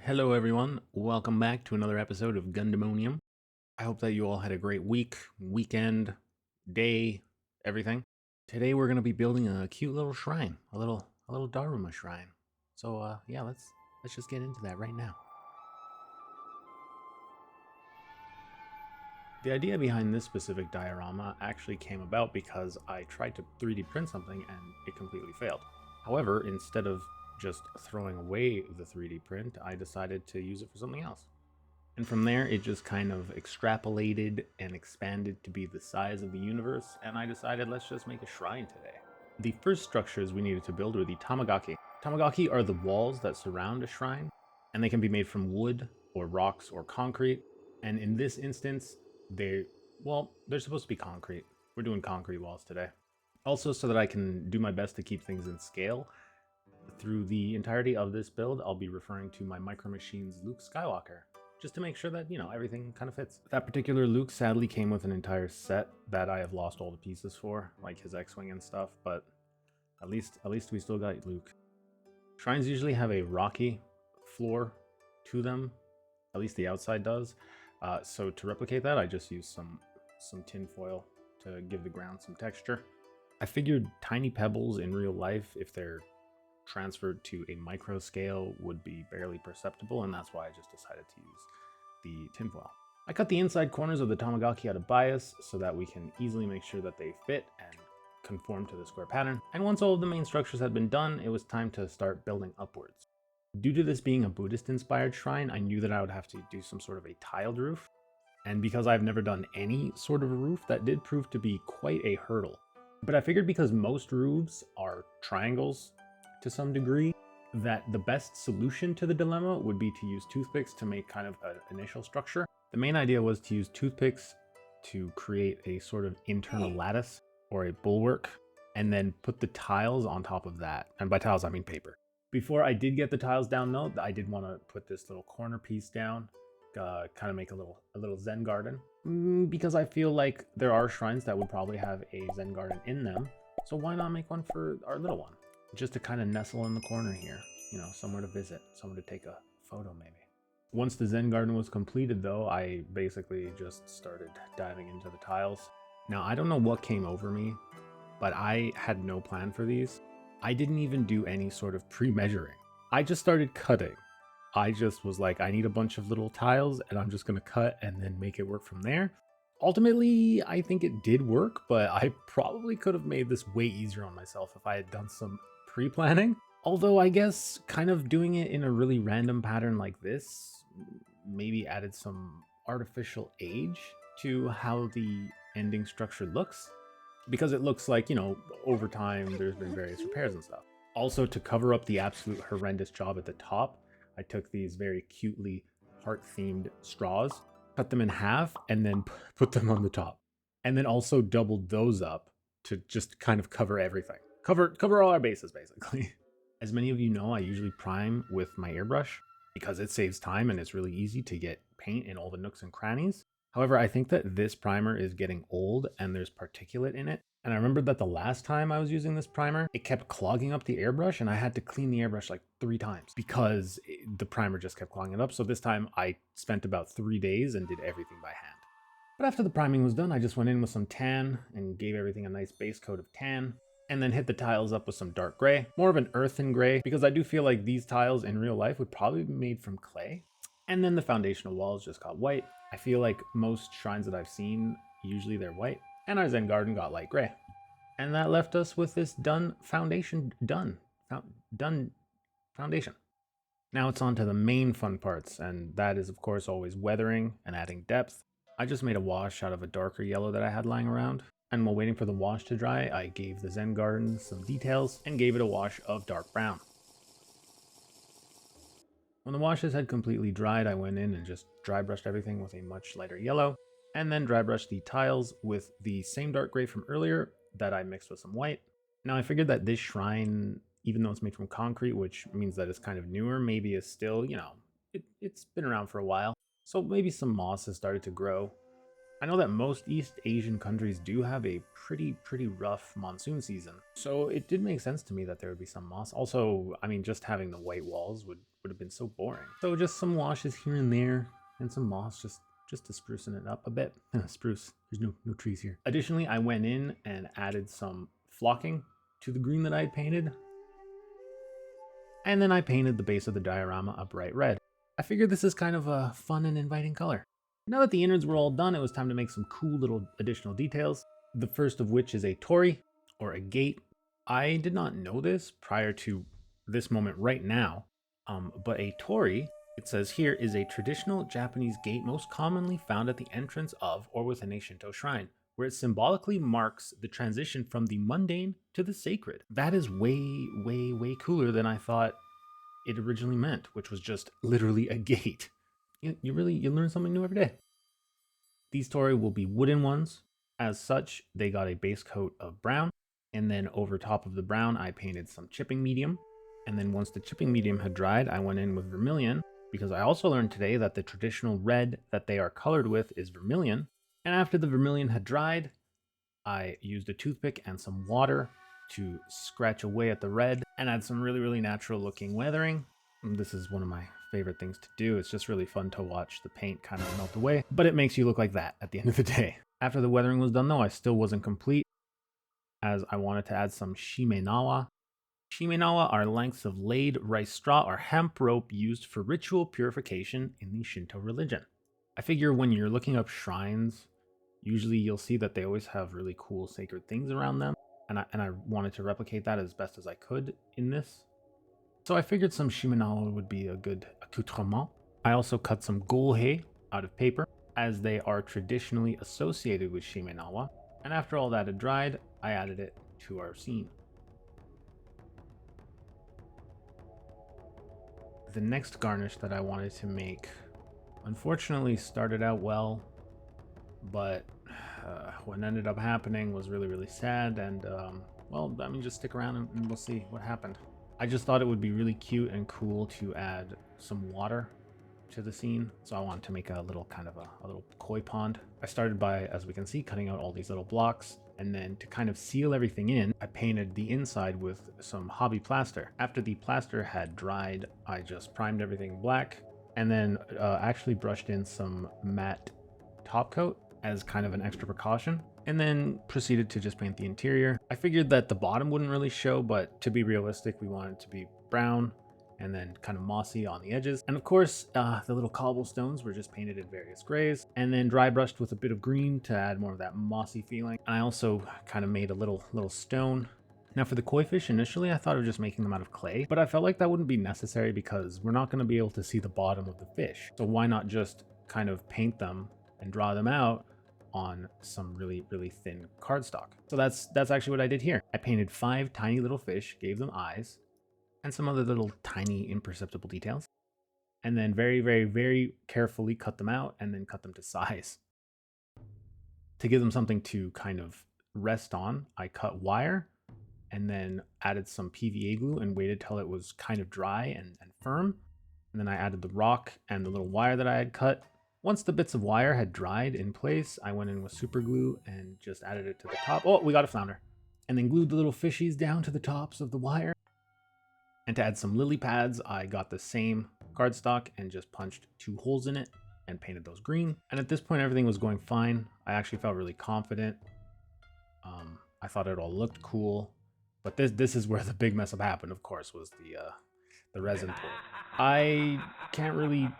Hello, everyone. Welcome back to another episode of Gundamonium. I hope that you all had a great week, weekend, day, everything. Today we're going to be building a cute little shrine, a little Daruma shrine. So, yeah, let's just get into that right now. The idea behind this specific diorama actually came about because I tried to 3D print something and it completely failed. However, instead of just throwing away the 3D print, I decided to use it for something else. And from there, it just kind of extrapolated and expanded to be the size of the universe, and I decided let's just make a shrine today. The first structures we needed to build were the tamagaki. Tamagaki are the walls that surround a shrine, and they can be made from wood, or rocks, or concrete. And in this instance, they're supposed to be concrete. We're doing concrete walls today. Also, so that I can do my best to keep things in scale, through the entirety of this build, I'll be referring to my Micro Machines Luke Skywalker, just to make sure that, everything kind of fits. That particular Luke sadly came with an entire set that I have lost all the pieces for, like his X-Wing and stuff, but at least we still got Luke. Shrines usually have a rocky floor to them, at least the outside does. So to replicate that, I just used some tin foil to give the ground some texture. I figured tiny pebbles in real life, if they're transferred to a micro scale, would be barely perceptible, and that's why I just decided to use the tinfoil. I cut the inside corners of the Tamagaki out of bias so that we can easily make sure that they fit and conform to the square pattern. And once all of the main structures had been done, it was time to start building upwards. Due to this being a Buddhist inspired shrine, I knew that I would have to do some sort of a tiled roof. And because I've never done any sort of a roof, that did prove to be quite a hurdle. But I figured because most roofs are triangles to some degree, that the best solution to the dilemma would be to use toothpicks to make kind of an initial structure. The main idea was to use toothpicks to create a sort of internal lattice or a bulwark, and then put the tiles on top of that. And by tiles, I mean paper. Before I did get the tiles down though, I did want to put this little corner piece down, kind of make a little Zen garden, because I feel like there are shrines that would probably have a Zen garden in them. So why not make one for our little one? Just to kind of nestle in the corner here, somewhere to visit, somewhere to take a photo maybe. Once the Zen garden was completed though, I basically just started diving into the tiles. Now, I don't know what came over me, but I had no plan for these. I didn't even do any sort of pre-measuring. I just started cutting. I just was like, I need a bunch of little tiles and I'm just gonna cut and then make it work from there. Ultimately, I think it did work, but I probably could have made this way easier on myself if I had done some pre-planning. Although I guess kind of doing it in a really random pattern like this maybe added some artificial age to how the ending structure looks, because it looks like, over time there's been various repairs and stuff. Also, to cover up the absolute horrendous job at the top, I took these very cutely heart-themed straws, cut them in half, and then put them on the top. And then also doubled those up to just kind of cover everything. Cover all our bases, basically. As many of you know, I usually prime with my airbrush because it saves time and it's really easy to get paint in all the nooks and crannies. However, I think that this primer is getting old and there's particulate in it. And I remember that the last time I was using this primer, it kept clogging up the airbrush and I had to clean the airbrush like 3 times because the primer just kept clogging it up. So this time I spent about 3 days and did everything by hand. But after the priming was done, I just went in with some tan and gave everything a nice base coat of tan, and then hit the tiles up with some dark gray, more of an earthen gray, because I do feel like these tiles in real life would probably be made from clay. And then the foundational walls just got white. I feel like most shrines that I've seen, usually they're white, and our Zen garden got light gray. And that left us with this done foundation. Now it's on to the main fun parts, and that is of course always weathering and adding depth. I just made a wash out of a darker yellow that I had lying around, and while waiting for the wash to dry, I gave the Zen garden some details and gave it a wash of dark brown. When the washes had completely dried, I went in and just dry brushed everything with a much lighter yellow, and then dry brushed the tiles with the same dark gray from earlier that I mixed with some white. Now I figured that this shrine, even though it's made from concrete, which means that it's kind of newer, maybe is still, it's been around for a while. So maybe some moss has started to grow. I know that most East Asian countries do have a pretty rough monsoon season, so it did make sense to me that there would be some moss. Also, I mean, just having the white walls would have been so boring. So just some washes here and there, and some moss just to sprucing it up a bit. Spruce. There's no trees here. Additionally, I went in and added some flocking to the green that I had painted, and then I painted the base of the diorama a bright red. I figured this is kind of a fun and inviting color. Now that the innards were all done, it was time to make some cool little additional details. The first of which is a torii, or a gate. I did not know this prior to this moment right now, but a torii, it says here, is a traditional Japanese gate most commonly found at the entrance of or within a Shinto shrine, where it symbolically marks the transition from the mundane to the sacred. That is way cooler than I thought it originally meant, which was just literally a gate. You learn something new every day. These torii will be wooden ones. As such, they got a base coat of brown, and then over top of the brown, I painted some chipping medium. And then once the chipping medium had dried, I went in with vermilion, because I also learned today that the traditional red that they are colored with is vermilion. And after the vermilion had dried, I used a toothpick and some water to scratch away at the red and add some really natural looking weathering. This is one of my favorite things to do. It's just really fun to watch the paint kind of melt away, but it makes you look like that at the end of the day. After the weathering was done though, I still wasn't complete, as I wanted to add some shimenawa. Shimenawa are lengths of laid rice straw or hemp rope used for ritual purification in the Shinto religion. I figure when you're looking up shrines, usually you'll see that they always have really cool sacred things around them, and I wanted to replicate that as best as I could in this. So I figured some shimenawa would be a good accoutrement. I also cut some golhei out of paper, as they are traditionally associated with shimenawa, and after all that had dried, I added it to our scene. The next garnish that I wanted to make unfortunately started out well, but what ended up happening was really sad, and well, I mean, just stick around and we'll see what happened. I just thought it would be really cute and cool to add some water to the scene, so I wanted to make a little kind of a little koi pond. I started by, as we can see, cutting out all these little blocks, and then to kind of seal everything in, I painted the inside with some hobby plaster. After the plaster had dried, I just primed everything black, and then actually brushed in some matte top coat as kind of an extra precaution, and then proceeded to just paint the interior. I figured that the bottom wouldn't really show, but to be realistic, we wanted it to be brown and then kind of mossy on the edges. And of course, the little cobblestones were just painted in various grays, and then dry brushed with a bit of green to add more of that mossy feeling. And I also kind of made a little stone. Now for the koi fish, initially I thought of just making them out of clay, but I felt like that wouldn't be necessary because we're not going to be able to see the bottom of the fish. So why not just kind of paint them and draw them out on some really thin cardstock. So that's actually what I did here. I painted 5 tiny little fish, gave them eyes, and some other little tiny imperceptible details, and then very carefully cut them out and then cut them to size. To give them something to kind of rest on, I cut wire and then added some PVA glue and waited till it was kind of dry and firm. And then I added the rock and the little wire that I had cut. Once the bits of wire had dried in place, I went in with super glue and just added it to the top. Oh, we got a flounder. And then glued the little fishies down to the tops of the wire. And to add some lily pads, I got the same cardstock and just punched 2 holes in it and painted those green. And at this point, everything was going fine. I actually felt really confident. I thought it all looked cool. But this is where the big mess up happened, of course, was the resin pool. I can't really,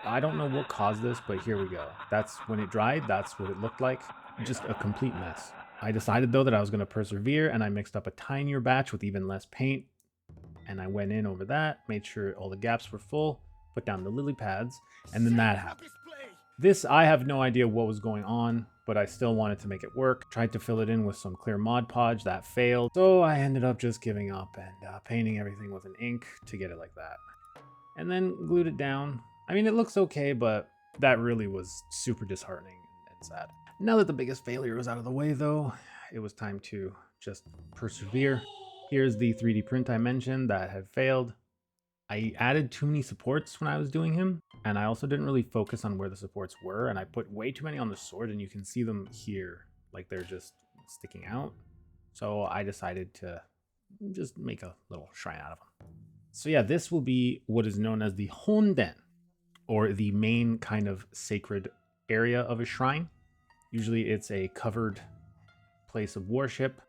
I don't know what caused this, but here we go. That's when it dried, that's what it looked like. Just a complete mess. I decided though that I was going to persevere, and I mixed up a tinier batch with even less paint. And I went in over that, made sure all the gaps were full, put down the lily pads, and then that happened. This, I have no idea what was going on, but I still wanted to make it work. Tried to fill it in with some clear Mod Podge, that failed. So I ended up just giving up and painting everything with an ink to get it like that. And then glued it down. I mean, it looks okay, but that really was super disheartening and sad. Now that the biggest failure was out of the way though, it was time to just persevere. Here's the 3D print I mentioned that had failed. I added too many supports when I was doing him, and I also didn't really focus on where the supports were, and I put way too many on the sword, and you can see them here, like they're just sticking out. So I decided to just make a little shrine out of them. So yeah, this will be what is known as the Honden, or the main kind of sacred area of a shrine. Usually it's a covered place of worship.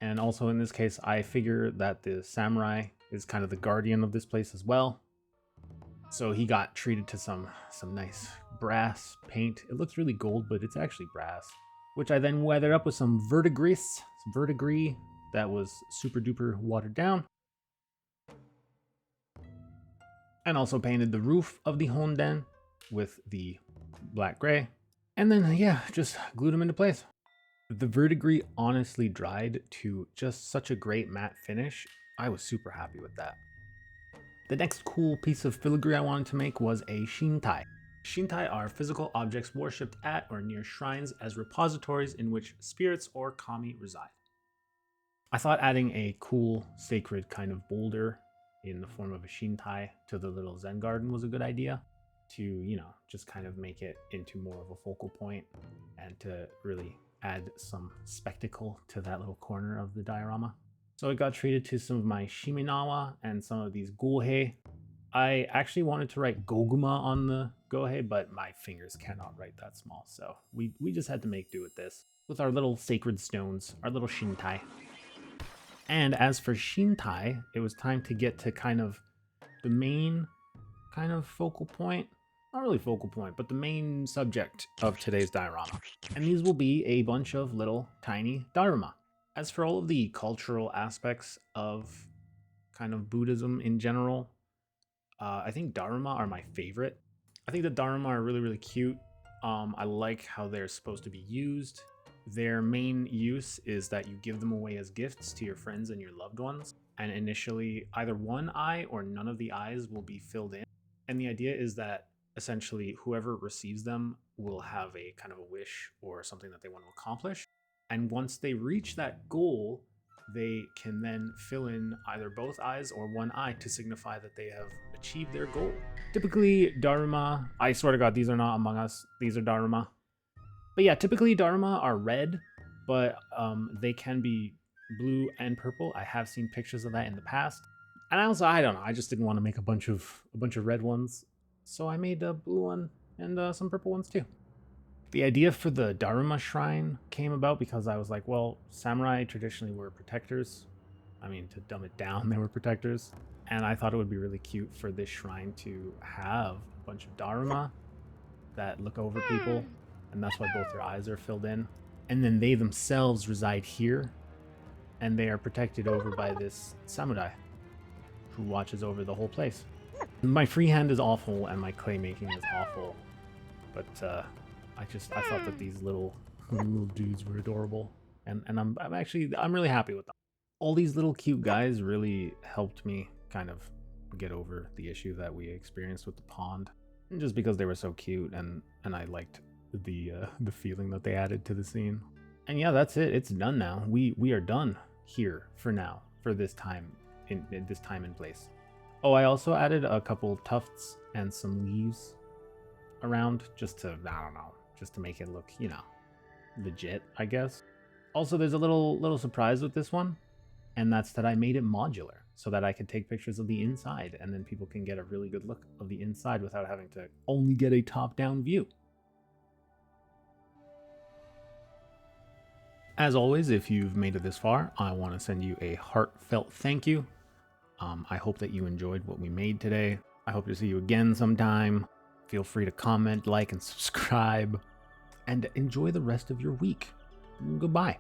And also in this case, I figure that the samurai is kind of the guardian of this place as well. So he got treated to some nice brass paint. It looks really gold, but it's actually brass, which I then weathered up with some verdigris that was super duper watered down. And also painted the roof of the Honden with the black gray. And then, yeah, just glued them into place. The verdigris honestly dried to just such a great matte finish. I was super happy with that. The next cool piece of filigree I wanted to make was a shintai. Shintai are physical objects worshipped at or near shrines as repositories in which spirits or kami reside. I thought adding a cool sacred kind of boulder in the form of a shintai to the little Zen garden was a good idea to, you know, just kind of make it into more of a focal point and to really add some spectacle to that little corner of the diorama. So it got treated to some of my shiminawa and some of these gohei. I actually wanted to write goguma on the gohei, but my fingers cannot write that small, so we just had to make do with this, with our little sacred stones, our little shintai. And as for shintai, it was time to get to kind of the main kind of focal point. Not really focal point, but the main subject of today's diorama. And these will be a bunch of little tiny Daruma. As for all of the cultural aspects of kind of Buddhism in general, I think Daruma are my favorite. I think the Daruma are really, really cute. I like how they're supposed to be used. Their main use is that you give them away as gifts to your friends and your loved ones. And initially, either one eye or none of the eyes will be filled in. And the idea is that essentially whoever receives them will have a kind of a wish or something that they want to accomplish. And once they reach that goal, they can then fill in either both eyes or one eye to signify that they have achieved their goal. Typically, Daruma, I swear to God, these are not Among Us, these are Daruma. But yeah, typically Daruma are red, but they can be blue and purple. I have seen pictures of that in the past. And I don't know, I just didn't want to make a bunch of red ones. So I made a blue one and some purple ones too. The idea for the Daruma shrine came about because I was like, well, samurai traditionally were protectors. I mean, to dumb it down, they were protectors. And I thought it would be really cute for this shrine to have a bunch of Daruma that look over people. And that's why both their eyes are filled in. And then they themselves reside here. And they are protected over by this samurai who watches over the whole place. My freehand is awful and my clay making is awful. But I thought that these little dudes were adorable. And I'm really happy with them. All these little cute guys really helped me kind of get over the issue that we experienced with the pond. And just because they were so cute and I liked the feeling that they added to the scene. And yeah, that's it. It's done now. We are done here for now, for this time in this time and place. Oh, I also added a couple tufts and some leaves around just to, I don't know, just to make it look, you know, legit, I guess. Also, there's a little surprise with this one, and that's that I made it modular so that I could take pictures of the inside and then people can get a really good look of the inside without having to only get a top-down view. As always, if you've made it this far, I want to send you a heartfelt thank you. I hope that you enjoyed what we made today. I hope to see you again sometime. Feel free to comment, like, and subscribe. And enjoy the rest of your week. Goodbye.